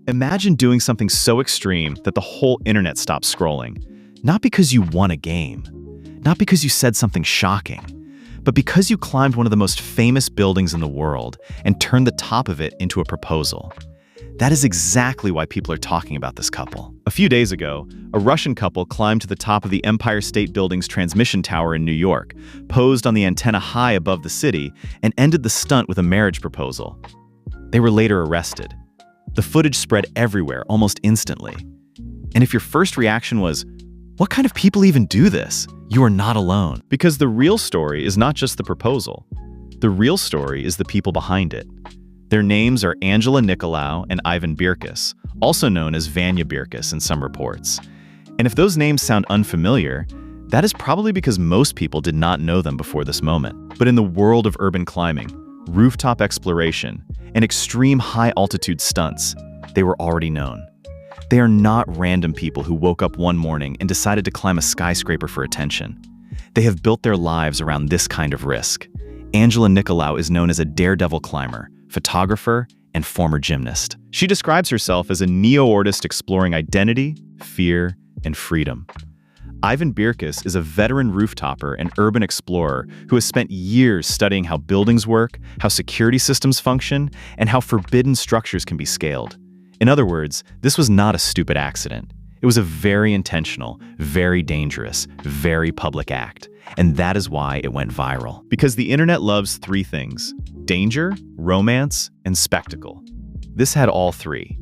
Imagine doing something so extreme that the whole internet stops scrolling. Not because you won a game, not because you said something shocking, but because you climbed one of the most famous buildings in the world and turned the top of it into a proposal. That is exactly why people are talking about this couple. A few days ago, a Russian couple climbed to the top of the Empire State Building's transmission tower in New York, posed on the antenna high above the city, and ended the stunt with a marriage proposal. They were later arrested. The footage spread everywhere almost instantly. And if your first reaction was, "What kind of people even do this?" you are not alone. Because the real story is not just the proposal. The real story is the people behind it. Their names are Angela Nikolau and Ivan Beerkus, also known as Vanya Beerkus in some reports. And if those names sound unfamiliar, that is probably because most people did not know them before this moment. But in the world of urban climbing, rooftop exploration, and extreme high-altitude stunts, they were already known. They are not random people who woke up one morning and decided to climb a skyscraper for attention. They have built their lives around this kind of risk. Angela Nikolau is known as a daredevil climber, photographer, and former gymnast. She describes herself as a neo-artist exploring identity, fear, and freedom. Ivan Beerkus is a veteran rooftopper and urban explorer who has spent years studying how buildings work, how security systems function, and how forbidden structures can be scaled. In other words, this was not a stupid accident. It was a very intentional, very dangerous, very public act. And that is why it went viral. Because the internet loves three things: danger, romance, and spectacle. This had all three.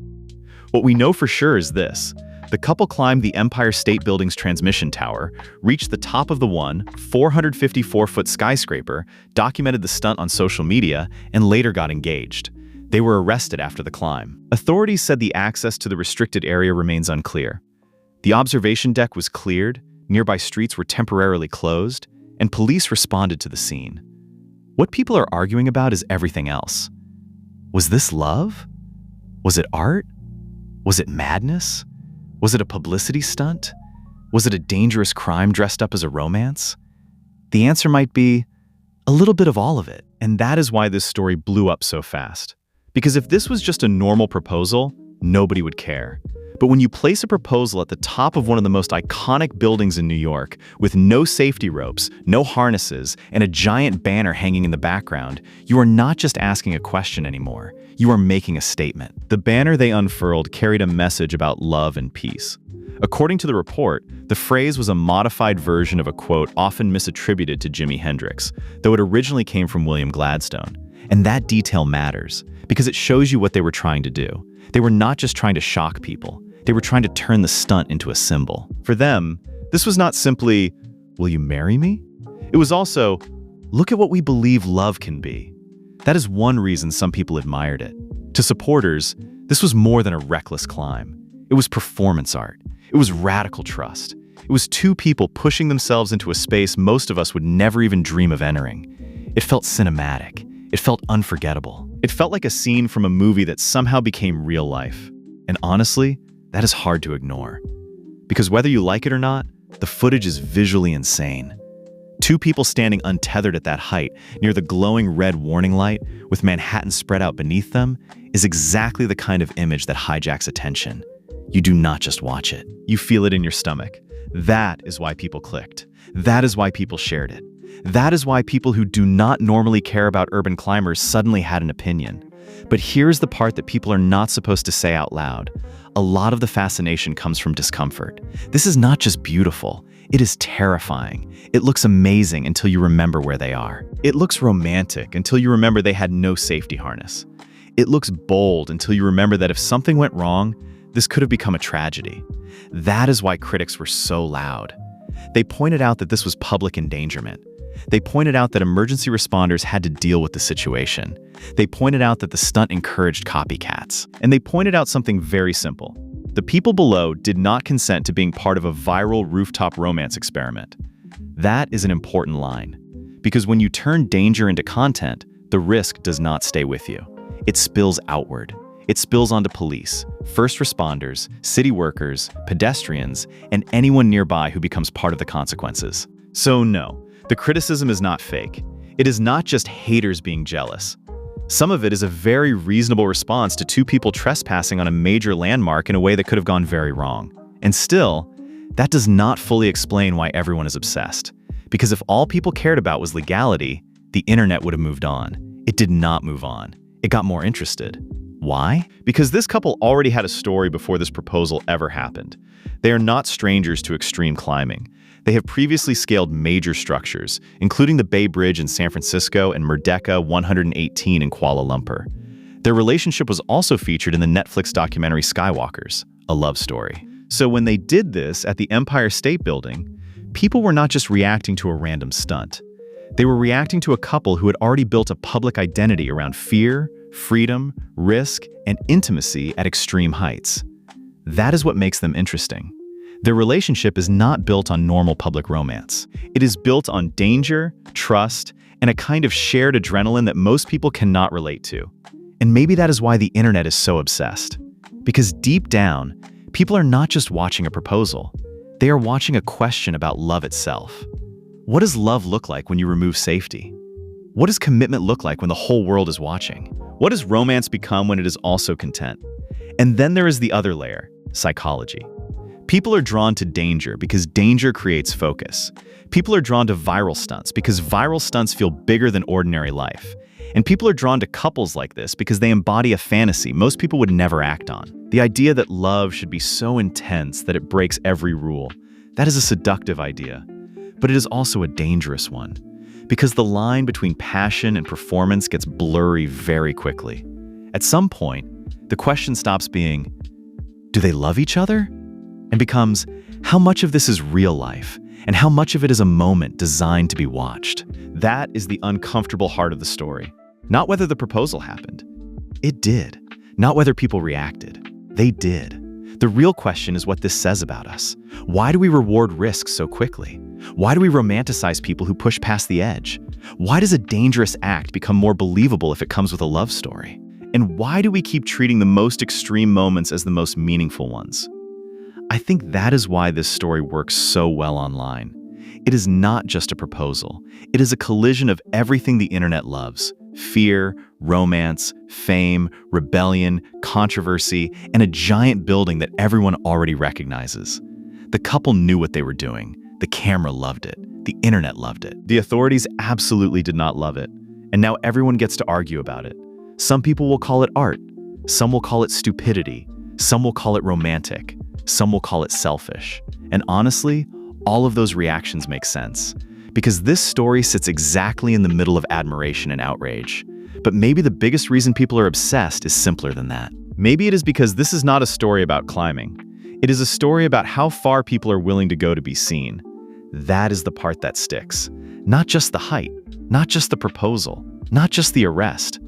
What we know for sure is this: the couple climbed the Empire State Building's transmission tower, reached the top of the 454-foot skyscraper, documented the stunt on social media, and later got engaged. They were arrested after the climb. Authorities said the access to the restricted area remains unclear. The observation deck was cleared, nearby streets were temporarily closed, and police responded to the scene. What people are arguing about is everything else. Was this love? Was it art? Was it madness? Was it a publicity stunt? Was it a dangerous crime dressed up as a romance? The answer might be a little bit of all of it. And that is why this story blew up so fast. Because if this was just a normal proposal, nobody would care. But when you place a proposal at the top of one of the most iconic buildings in New York, with no safety ropes, no harnesses, and a giant banner hanging in the background, you are not just asking a question anymore. You are making a statement. The banner they unfurled carried a message about love and peace. According to the report, the phrase was a modified version of a quote often misattributed to Jimi Hendrix, though it originally came from William Gladstone. And that detail matters, because it shows you what they were trying to do. They were not just trying to shock people. They were trying to turn the stunt into a symbol. For them, this was not simply, "Will you marry me?" It was also, "Look at what we believe love can be." That is one reason some people admired it. To supporters, this was more than a reckless climb. It was performance art. It was radical trust. It was two people pushing themselves into a space most of us would never even dream of entering. It felt cinematic. It felt unforgettable. It felt like a scene from a movie that somehow became real life. And honestly, that is hard to ignore. Because whether you like it or not, the footage is visually insane. Two people standing untethered at that height, near the glowing red warning light, with Manhattan spread out beneath them, is exactly the kind of image that hijacks attention. You do not just watch it. You feel it in your stomach. That is why people clicked. That is why people shared it. That is why people who do not normally care about urban climbers suddenly had an opinion. But here's the part that people are not supposed to say out loud. A lot of the fascination comes from discomfort. This is not just beautiful. It is terrifying. It looks amazing until you remember where they are. It looks romantic until you remember they had no safety harness. It looks bold until you remember that if something went wrong, this could have become a tragedy. That is why critics were so loud. They pointed out that this was public endangerment. They pointed out that emergency responders had to deal with the situation. They pointed out that the stunt encouraged copycats. And they pointed out something very simple. The people below did not consent to being part of a viral rooftop romance experiment. That is an important line. Because when you turn danger into content, the risk does not stay with you. It spills outward. It spills onto police, first responders, city workers, pedestrians, and anyone nearby who becomes part of the consequences. So no, the criticism is not fake. It is not just haters being jealous. Some of it is a very reasonable response to two people trespassing on a major landmark in a way that could have gone very wrong. And still, that does not fully explain why everyone is obsessed. Because if all people cared about was legality, the internet would have moved on. It did not move on. It got more interested. Why? Because this couple already had a story before this proposal ever happened. They are not strangers to extreme climbing. They have previously scaled major structures, including the Bay Bridge in San Francisco and Merdeka 118 in Kuala Lumpur. Their relationship was also featured in the Netflix documentary Skywalkers, a love story. So when they did this at the Empire State Building, people were not just reacting to a random stunt. They were reacting to a couple who had already built a public identity around fear, freedom, risk, and intimacy at extreme heights. That is what makes them interesting. Their relationship is not built on normal public romance. It is built on danger, trust, and a kind of shared adrenaline that most people cannot relate to. And maybe that is why the internet is so obsessed. Because deep down, people are not just watching a proposal. They are watching a question about love itself. What does love look like when you remove safety? What does commitment look like when the whole world is watching? What does romance become when it is also content? And then there is the other layer, psychology. People are drawn to danger because danger creates focus. People are drawn to viral stunts because viral stunts feel bigger than ordinary life. And people are drawn to couples like this because they embody a fantasy most people would never act on. The idea that love should be so intense that it breaks every rule. That is a seductive idea. But it is also a dangerous one. Because the line between passion and performance gets blurry very quickly. At some point, the question stops being, do they love each other? And becomes, how much of this is real life? And how much of it is a moment designed to be watched? That is the uncomfortable heart of the story. Not whether the proposal happened. It did. Not whether people reacted. They did. The real question is what this says about us. Why do we reward risk so quickly? Why do we romanticize people who push past the edge? Why does a dangerous act become more believable if it comes with a love story? And why do we keep treating the most extreme moments as the most meaningful ones? I think that is why this story works so well online. It is not just a proposal. It is a collision of everything the internet loves: fear, romance, fame, rebellion, controversy, and a giant building that everyone already recognizes. The couple knew what they were doing. The camera loved it. The internet loved it. The authorities absolutely did not love it. And now everyone gets to argue about it. Some people will call it art. Some will call it stupidity. Some will call it romantic. Some will call it selfish. And honestly, all of those reactions make sense. Because this story sits exactly in the middle of admiration and outrage. But maybe the biggest reason people are obsessed is simpler than that. Maybe it is because this is not a story about climbing. It is a story about how far people are willing to go to be seen. That is the part that sticks. Not just the height, not just the proposal, not just the arrest,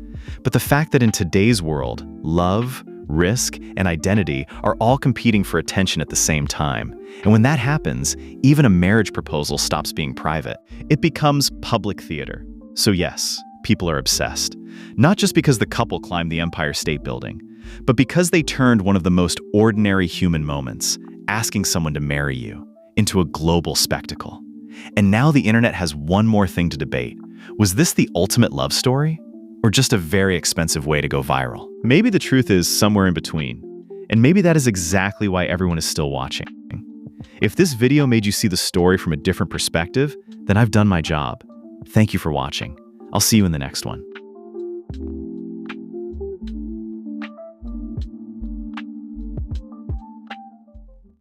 but the fact that in today's world, love, risk, and identity are all competing for attention at the same time. And when that happens, even a marriage proposal stops being private. It becomes public theater. So yes, people are obsessed. Not just because the couple climbed the Empire State Building, but because they turned one of the most ordinary human moments, asking someone to marry you, into a global spectacle. And now the internet has one more thing to debate. Was this the ultimate love story? Or just a very expensive way to go viral? Maybe the truth is somewhere in between. And maybe that is exactly why everyone is still watching. If this video made you see the story from a different perspective, then I've done my job. Thank you for watching. I'll see you in the next one.